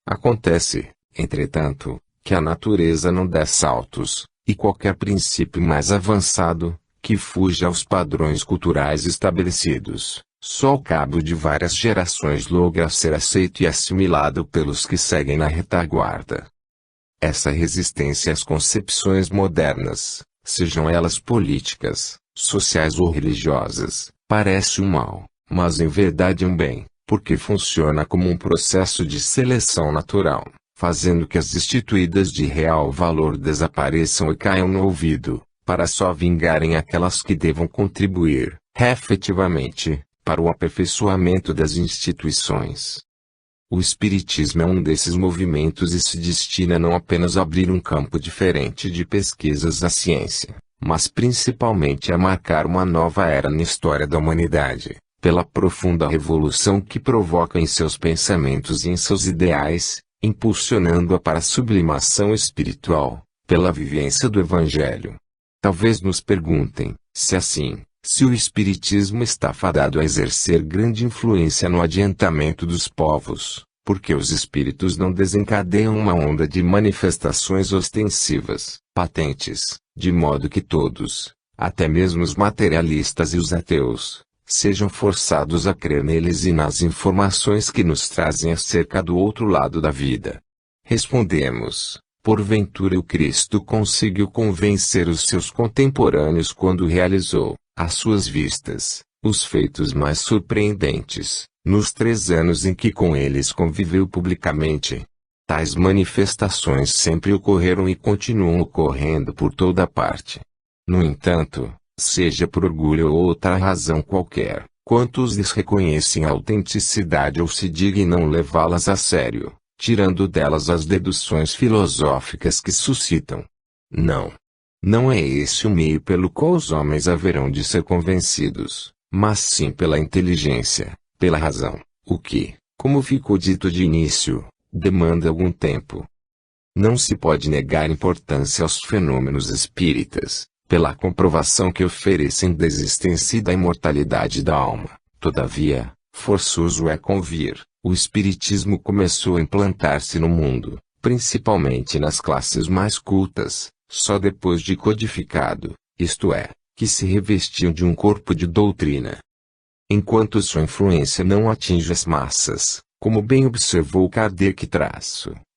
Acontece, entretanto, que a natureza não dá saltos, e qualquer princípio mais avançado, que fuja aos padrões culturais estabelecidos, só ao cabo de várias gerações logra ser aceito e assimilado pelos que seguem na retaguarda. Essa resistência às concepções modernas, sejam elas políticas, sociais ou religiosas, parece um mal, mas em verdade um bem, porque funciona como um processo de seleção natural, fazendo que as instituídas de real valor desapareçam e caiam no ouvido, para só vingarem aquelas que devam contribuir, efetivamente, para o aperfeiçoamento das instituições. O Espiritismo é um desses movimentos e se destina não apenas a abrir um campo diferente de pesquisas da ciência, mas principalmente a marcar uma nova era na história da humanidade, pela profunda revolução que provoca em seus pensamentos e em seus ideais, impulsionando-a para a sublimação espiritual, pela vivência do Evangelho. Talvez nos perguntem, se assim, se o Espiritismo está fadado a exercer grande influência no adiantamento dos povos, porque os espíritos não desencadeiam uma onda de manifestações ostensivas, patentes, de modo que todos, até mesmo os materialistas e os ateus, sejam forçados a crer neles e nas informações que nos trazem acerca do outro lado da vida. Respondemos, porventura o Cristo conseguiu convencer os seus contemporâneos quando realizou, às suas vistas, os feitos mais surpreendentes, nos 3 anos em que com eles conviveu publicamente. Tais manifestações sempre ocorreram e continuam ocorrendo por toda parte. No entanto, seja por orgulho ou outra razão qualquer, quantos lhes reconhecem a autenticidade ou se dignam levá-las a sério, tirando delas as deduções filosóficas que suscitam. Não é esse o meio pelo qual os homens haverão de ser convencidos, mas sim pela inteligência, pela razão, o que, como ficou dito de início, demanda algum tempo. Não se pode negar importância aos fenômenos espíritas, pela comprovação que oferecem da existência e da imortalidade da alma. Todavia, forçoso é convir, o espiritismo começou a implantar-se no mundo, principalmente nas classes mais cultas, só depois de codificado, isto é, que se revestiam de um corpo de doutrina. Enquanto sua influência não atinge as massas, como bem observou Kardec,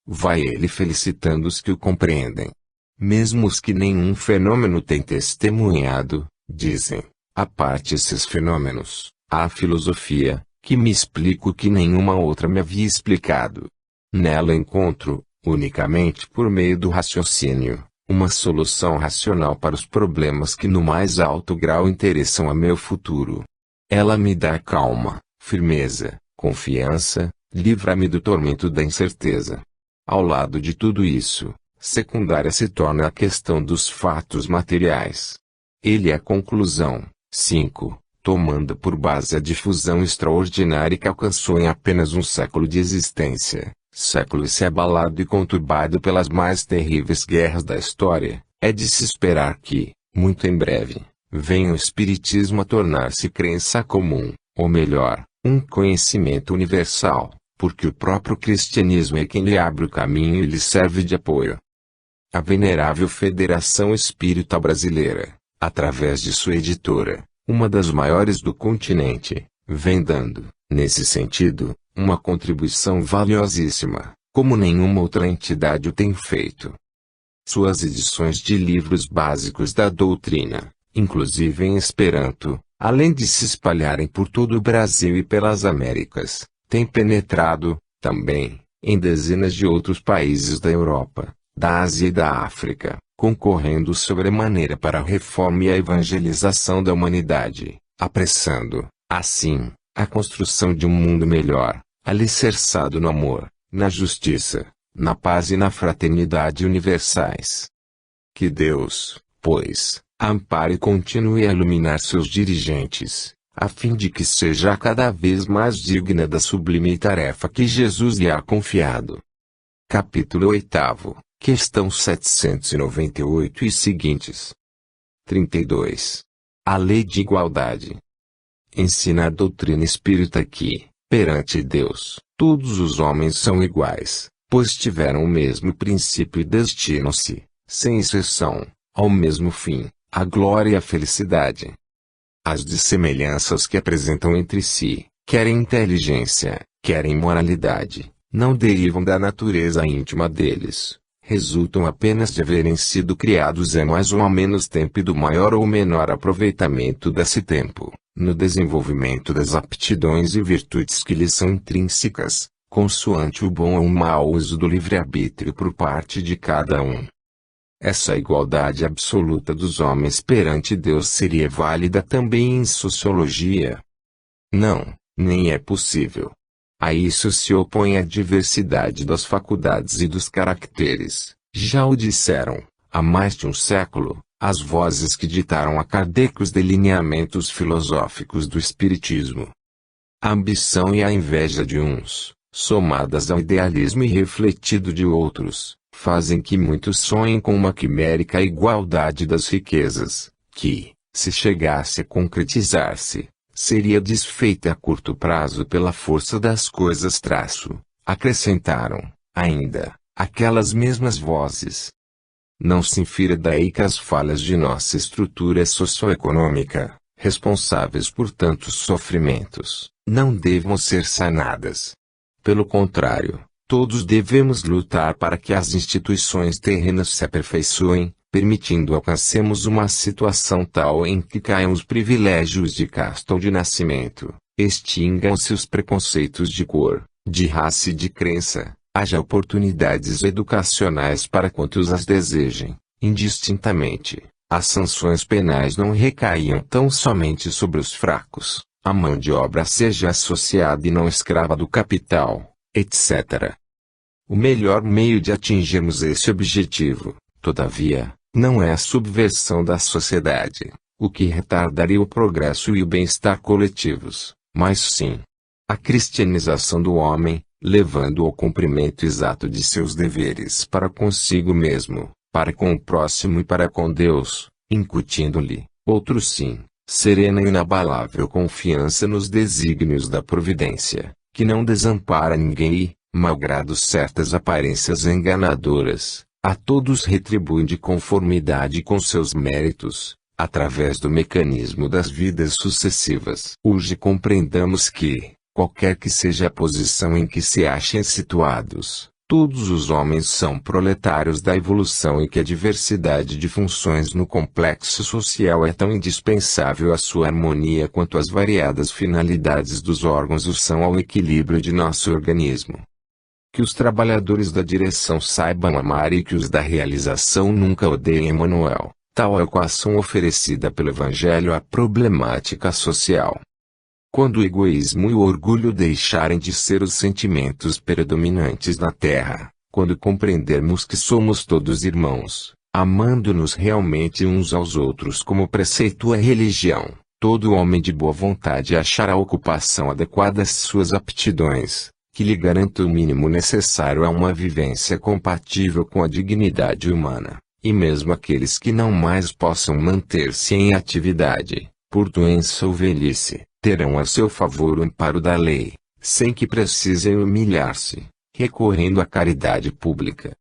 vai ele felicitando os que o compreendem. Mesmo os que nenhum fenômeno têm testemunhado, dizem, à parte esses fenômenos, há a filosofia, que me explica o que nenhuma outra me havia explicado. Nela encontro, unicamente por meio do raciocínio, uma solução racional para os problemas que no mais alto grau interessam a meu futuro. Ela me dá calma, firmeza, confiança, livra-me do tormento da incerteza. Ao lado de tudo isso, secundária se torna a questão dos fatos materiais. Ele é a conclusão. 5. Tomando por base a difusão extraordinária que alcançou em apenas um século de existência, século esse abalado e conturbado pelas mais terríveis guerras da história, é de se esperar que, muito em breve, venha o Espiritismo a tornar-se crença comum, ou melhor, um conhecimento universal, porque o próprio cristianismo é quem lhe abre o caminho e lhe serve de apoio. A venerável Federação Espírita Brasileira, através de sua editora, uma das maiores do continente, vem dando, nesse sentido, uma contribuição valiosíssima, como nenhuma outra entidade o tem feito. Suas edições de livros básicos da doutrina, inclusive em Esperanto, além de se espalharem por todo o Brasil e pelas Américas, têm penetrado, também, em dezenas de outros países da Europa, da Ásia e da África, concorrendo sobremaneira para a reforma e a evangelização da humanidade, apressando, assim, a construção de um mundo melhor, alicerçado no amor, na justiça, na paz e na fraternidade universais. Que Deus, pois, ampare e continue a iluminar seus dirigentes, a fim de que seja cada vez mais digna da sublime tarefa que Jesus lhe ha confiado. Capítulo 8. Questão 798 e seguintes. 32. A lei de igualdade. Ensina a doutrina espírita que, perante Deus, todos os homens são iguais, pois tiveram o mesmo princípio e destinam-se, sem exceção, ao mesmo fim, a glória e a felicidade. As dissemelhanças que apresentam entre si, quer em inteligência, quer em moralidade, não derivam da natureza íntima deles, resultam apenas de haverem sido criados há mais ou menos tempo e do maior ou menor aproveitamento desse tempo, no desenvolvimento das aptidões e virtudes que lhes são intrínsecas, consoante o bom ou o mau uso do livre-arbítrio por parte de cada um. Essa igualdade absoluta dos homens perante Deus seria válida também em sociologia? Não, nem é possível. A isso se opõe a diversidade das faculdades e dos caracteres, já o disseram, há mais de um século, as vozes que ditaram a Kardec os delineamentos filosóficos do Espiritismo. A ambição e a inveja de uns, somadas ao idealismo irrefletido de outros, fazem que muitos sonhem com uma quimérica igualdade das riquezas, que, se chegasse a concretizar-se, seria desfeita a curto prazo pela força das coisas. Acrescentaram, ainda, aquelas mesmas vozes. Não se infira daí que as falhas de nossa estrutura socioeconômica, responsáveis por tantos sofrimentos, não devam ser sanadas. Pelo contrário, todos devemos lutar para que as instituições terrenas se aperfeiçoem, permitindo alcancemos uma situação tal em que caiam os privilégios de casta ou de nascimento, extingam-se os preconceitos de cor, de raça e de crença, haja oportunidades educacionais para quantos as desejem, indistintamente, as sanções penais não recaiam tão somente sobre os fracos, a mão de obra seja associada e não escrava do capital, etc. O melhor meio de atingirmos esse objetivo, todavia, não é a subversão da sociedade, o que retardaria o progresso e o bem-estar coletivos, mas sim a cristianização do homem, levando-o ao cumprimento exato de seus deveres para consigo mesmo, para com o próximo e para com Deus, incutindo-lhe, outro sim, serena e inabalável confiança nos desígnios da providência, que não desampara ninguém e, malgrado certas aparências enganadoras, a todos retribui de conformidade com seus méritos, através do mecanismo das vidas sucessivas. Hoje compreendamos que, qualquer que seja a posição em que se achem situados, todos os homens são proletários da evolução e que a diversidade de funções no complexo social é tão indispensável à sua harmonia quanto as variadas finalidades dos órgãos o são ao equilíbrio de nosso organismo. que os trabalhadores da direção saibam amar e que os da realização nunca odeiem Emmanuel. Tal é a equação oferecida pelo Evangelho à problemática social. Quando o egoísmo e o orgulho deixarem de ser os sentimentos predominantes na Terra, quando compreendermos que somos todos irmãos, amando-nos realmente uns aos outros como preceitua a religião, todo homem de boa vontade achará a ocupação adequada às suas aptidões, que lhe garanta o mínimo necessário a uma vivência compatível com a dignidade humana, e mesmo aqueles que não mais possam manter-se em atividade, por doença ou velhice, terão a seu favor o amparo da lei, sem que precisem humilhar-se, recorrendo à caridade pública.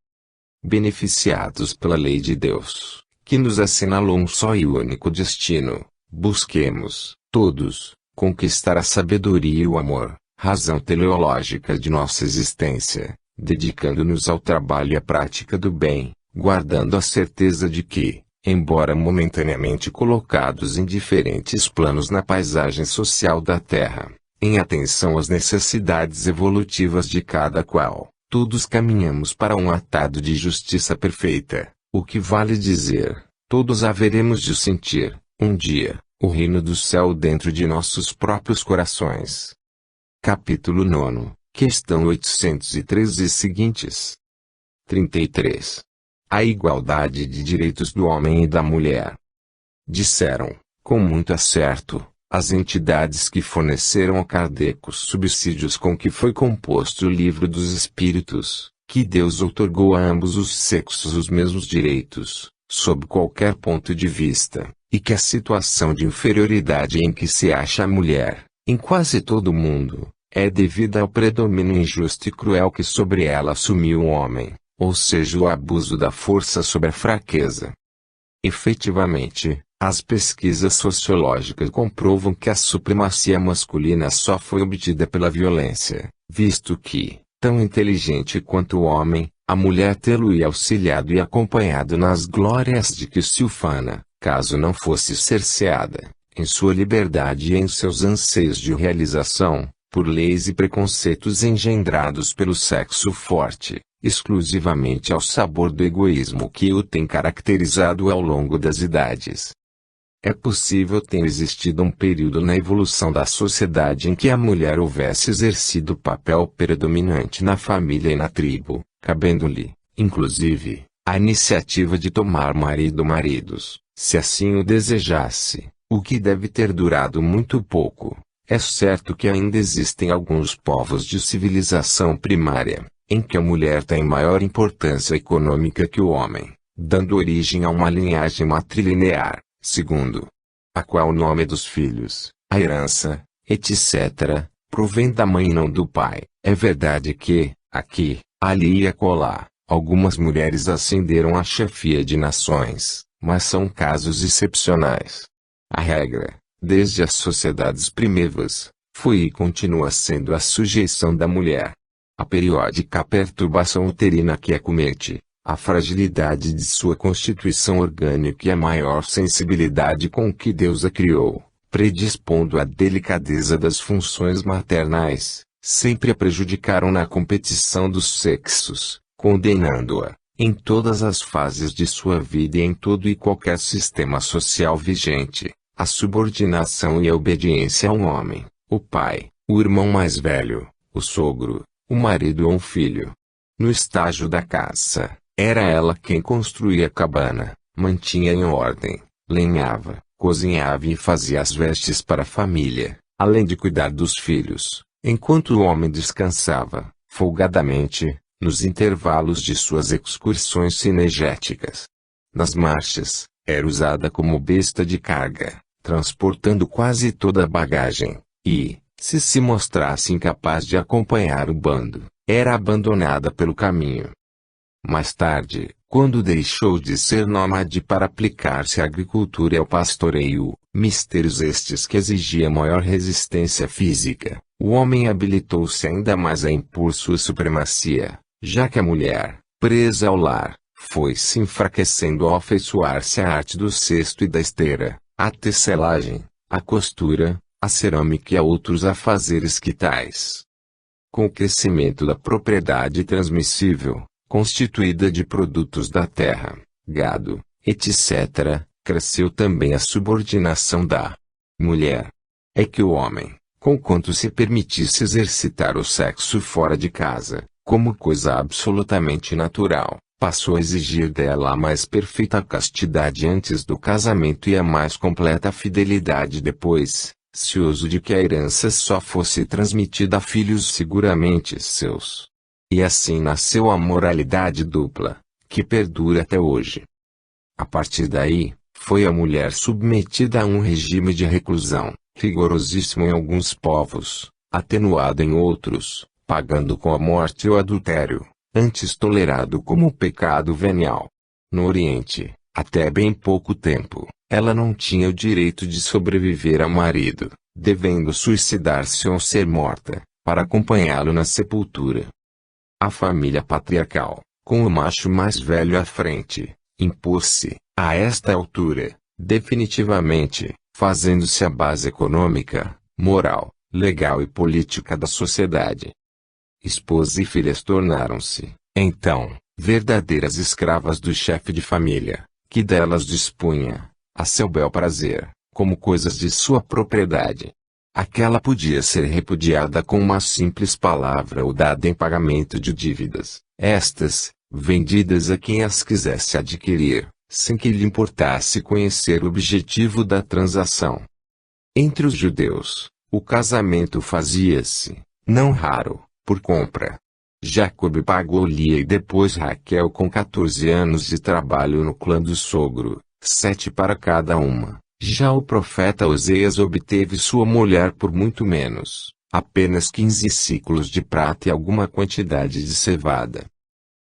Beneficiados pela lei de Deus, que nos assinalou um só e único destino, busquemos, todos, conquistar a sabedoria e o amor, razão teleológica de nossa existência, dedicando-nos ao trabalho e à prática do bem, guardando a certeza de que, embora momentaneamente colocados em diferentes planos na paisagem social da Terra, em atenção às necessidades evolutivas de cada qual, todos caminhamos para um atado de justiça perfeita, o que vale dizer, todos haveremos de sentir, um dia, o reino do céu dentro de nossos próprios corações. Capítulo 9, questão 813 e seguintes. 33. A igualdade de direitos do homem e da mulher. Disseram, com muito acerto, as entidades que forneceram a Kardec os subsídios com que foi composto o Livro dos Espíritos, que Deus outorgou a ambos os sexos os mesmos direitos, sob qualquer ponto de vista, e que a situação de inferioridade em que se acha a mulher, em quase todo o mundo, é devida ao predomínio injusto e cruel que sobre ela assumiu o homem, ou seja o abuso da força sobre a fraqueza. Efetivamente, as pesquisas sociológicas comprovam que a supremacia masculina só foi obtida pela violência, visto que, tão inteligente quanto o homem, a mulher tê-lo-ia auxiliado e acompanhado nas glórias de que se ufana, caso não fosse cerceada, em sua liberdade e em seus anseios de realização, por leis e preconceitos engendrados pelo sexo forte, exclusivamente ao sabor do egoísmo que o tem caracterizado ao longo das idades. É possível ter existido um período na evolução da sociedade em que a mulher houvesse exercido o papel predominante na família e na tribo, cabendo-lhe, inclusive, a iniciativa de tomar marido ou maridos, se assim o desejasse, o que deve ter durado muito pouco. É certo que ainda existem alguns povos de civilização primária, em que a mulher tem maior importância econômica que o homem, dando origem a uma linhagem matrilinear, segundo a qual o nome dos filhos, a herança, etc., provém da mãe e não do pai. É verdade que, aqui, ali e acolá, algumas mulheres ascenderam à chefia de nações, mas são casos excepcionais. A regra, desde as sociedades primevas, foi e continua sendo a sujeição da mulher. A periódica perturbação uterina que acomete, a fragilidade de sua constituição orgânica e a maior sensibilidade com que Deus a criou, predispondo à delicadeza das funções maternais, sempre a prejudicaram na competição dos sexos, condenando-a, em todas as fases de sua vida e em todo e qualquer sistema social vigente, a subordinação e a obediência a um homem, o pai, o irmão mais velho, o sogro, o marido ou um filho. No estágio da caça, era ela quem construía a cabana, mantinha em ordem, lenhava, cozinhava e fazia as vestes para a família, além de cuidar dos filhos, enquanto o homem descansava, folgadamente, nos intervalos de suas excursões cinegéticas. Nas marchas, era usada como besta de carga, transportando quase toda a bagagem, e, se mostrasse incapaz de acompanhar o bando, era abandonada pelo caminho. Mais tarde, quando deixou de ser nômade para aplicar-se à agricultura e ao pastoreio, mistérios estes que exigiam maior resistência física, o homem habilitou-se ainda mais a impor sua supremacia, já que a mulher, presa ao lar, foi se enfraquecendo ao afeiçoar-se à arte do cesto e da esteira, à tecelagem, à costura, à cerâmica e a outros afazeres que tais Com o crescimento da propriedade transmissível, constituída de produtos da terra, gado, etc., cresceu também a subordinação da mulher. É que o homem, conquanto se permitisse exercitar o sexo fora de casa, como coisa absolutamente natural, passou a exigir dela a mais perfeita castidade antes do casamento e a mais completa fidelidade depois, cioso de que a herança só fosse transmitida a filhos seguramente seus. E assim nasceu a moralidade dupla, que perdura até hoje. A partir daí, foi a mulher submetida a um regime de reclusão, rigorosíssimo em alguns povos, atenuado em outros, pagando com a morte o adultério, antes tolerado como pecado venial. No Oriente, até bem pouco tempo, ela não tinha o direito de sobreviver ao marido, devendo suicidar-se ou ser morta, para acompanhá-lo na sepultura. A família patriarcal, com o macho mais velho à frente, impôs-se, a esta altura, definitivamente, fazendo-se a base econômica, moral, legal e política da sociedade. Esposa e filhas tornaram-se, então, verdadeiras escravas do chefe de família, que delas dispunha, a seu bel prazer, como coisas de sua propriedade. Aquela podia ser repudiada com uma simples palavra ou dada em pagamento de dívidas, estas, vendidas a quem as quisesse adquirir, sem que lhe importasse conhecer o objetivo da transação. Entre os judeus, o casamento fazia-se, não raro, por compra. Jacob pagou Lia e depois Raquel com 14 anos de trabalho no clã do sogro, 7 para cada uma. Já o profeta Oseias obteve sua mulher por muito menos, apenas 15 ciclos de prata e alguma quantidade de cevada.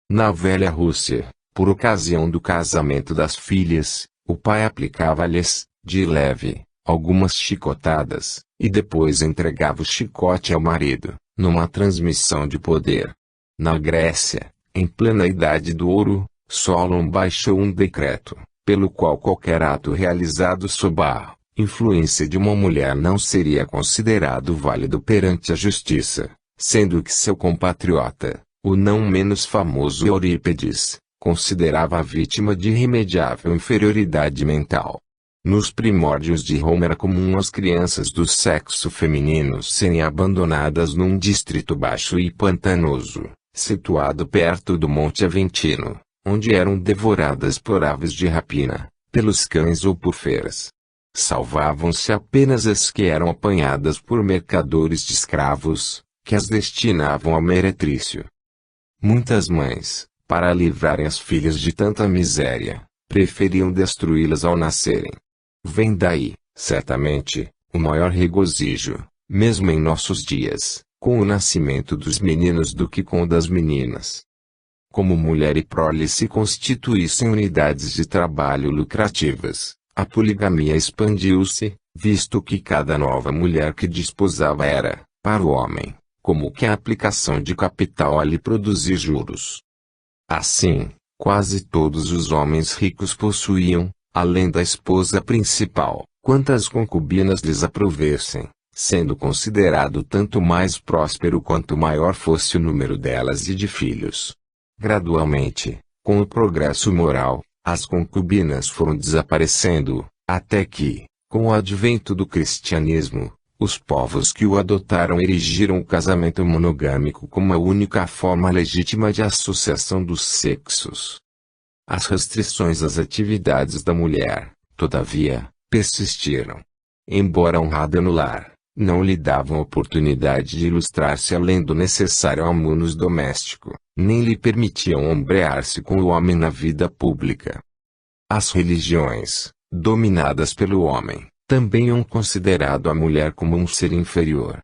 Na velha Rússia, por ocasião do casamento das filhas, o pai aplicava-lhes, de leve, algumas chicotadas, e depois entregava o chicote ao marido, numa transmissão de poder. Na Grécia, em plena Idade do Ouro, Solon baixou um decreto, pelo qual qualquer ato realizado sob a influência de uma mulher não seria considerado válido perante a justiça, sendo que seu compatriota, o não menos famoso Eurípides, considerava a vítima de irremediável inferioridade mental. Nos primórdios de Roma era comum as crianças do sexo feminino serem abandonadas num distrito baixo e pantanoso, situado perto do Monte Aventino, onde eram devoradas por aves de rapina, pelos cães ou por feras. Salvavam-se apenas as que eram apanhadas por mercadores de escravos, que as destinavam ao meretrício. Muitas mães, para livrarem as filhas de tanta miséria, preferiam destruí-las ao nascerem. Vem daí, certamente, o maior regozijo, mesmo em nossos dias, com o nascimento dos meninos do que com o das meninas. Como mulher e prole se constituíssem unidades de trabalho lucrativas, a poligamia expandiu-se, visto que cada nova mulher que desposava era, para o homem, como que a aplicação de capital a lhe produzir juros. Assim, quase todos os homens ricos possuíam, além da esposa principal, quantas concubinas lhes aprovessem, sendo considerado tanto mais próspero quanto maior fosse o número delas e de filhos. Gradualmente, com o progresso moral, as concubinas foram desaparecendo, até que, com o advento do cristianismo, os povos que o adotaram erigiram o casamento monogâmico como a única forma legítima de associação dos sexos. As restrições às atividades da mulher, todavia, persistiram. Embora honrada no lar, não lhe davam oportunidade de ilustrar-se além do necessário ao munus doméstico, nem lhe permitiam ombrear-se com o homem na vida pública. As religiões, dominadas pelo homem, também han considerado a mulher como um ser inferior.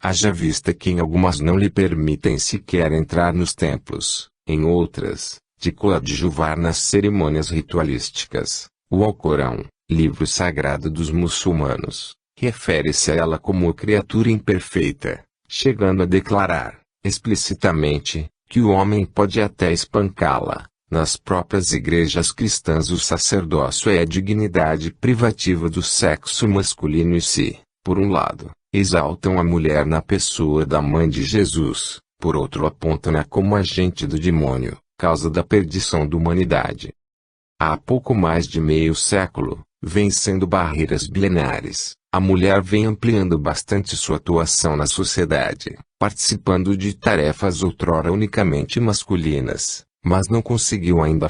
Haja vista que em algumas não lhe permitem sequer entrar nos templos, em outras, de coadjuvar nas cerimônias ritualísticas. O Alcorão, livro sagrado dos muçulmanos, refere-se a ela como criatura imperfeita, chegando a declarar, explicitamente, que o homem pode até espancá-la. Nas próprias igrejas cristãs o sacerdócio é a dignidade privativa do sexo masculino e se, por um lado, exaltam a mulher na pessoa da mãe de Jesus, por outro apontam-na como agente do demônio, causa da perdição da humanidade. Há pouco mais de meio século, vencendo barreiras milenares, a mulher vem ampliando bastante sua atuação na sociedade, participando de tarefas outrora unicamente masculinas, mas não conseguiu ainda